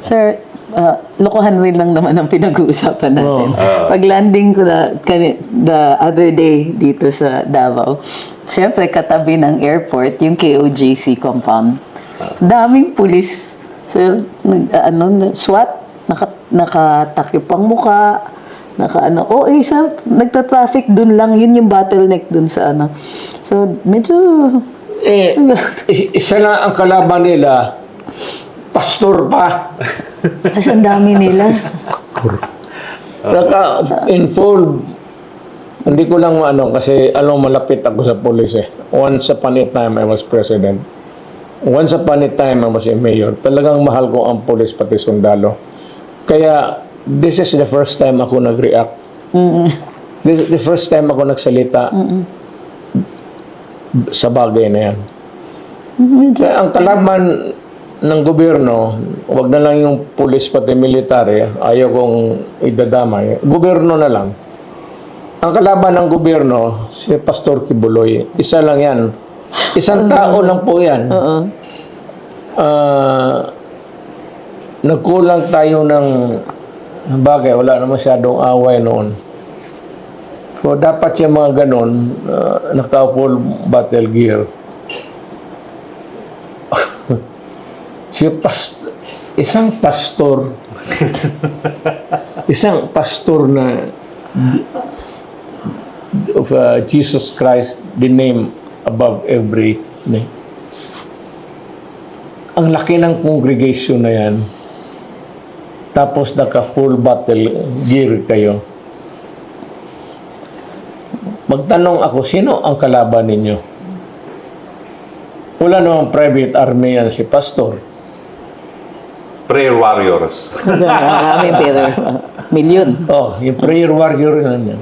Sir, lokohan rin lang naman ang pinag-uusapan natin. Pag landing ko the other day dito sa Davao, siyempre katabi ng airport, yung KOJC compound. Daming pulis. So, SWAT, nakatakip ang muka, sir, nagta-traffic dun lang, yun yung bottleneck dun sa So, medyo... isa lang ang kalaban nila, pastor pa. Kasi ang dami nila. Naka-involved. Hindi ko lang kasi malapit ako sa police eh. Once upon a time, I was president. Once upon a time, I was a mayor. Talagang mahal ko ang police pati sundalo. Kaya, this is the first time ako nag-react. This is the first time ako nagsalita sa bagay na yan. Kaya ang kalaban ng gobyerno, wag na lang yung police pati military, ayaw kong idadamay. Gobyerno na lang. Ang kalaban ng gobyerno, si Pastor Kibuloy, isa lang yan. Isang tao lang po yan. Nagkulang tayo ng bagay, wala na masyadong away noon. So, dapat siya mga ganon, naka-full battle gear. Isang pastor na of Jesus Christ, the name above every name. Ang laki ng congregation na yan. Tapos naka-full battle gear kayo. Magtanong ako, sino ang kalaban ninyo? Wala namang private army yan si pastor. Prayer warriors. Marami, pero million. Yung prayer warrior na yan.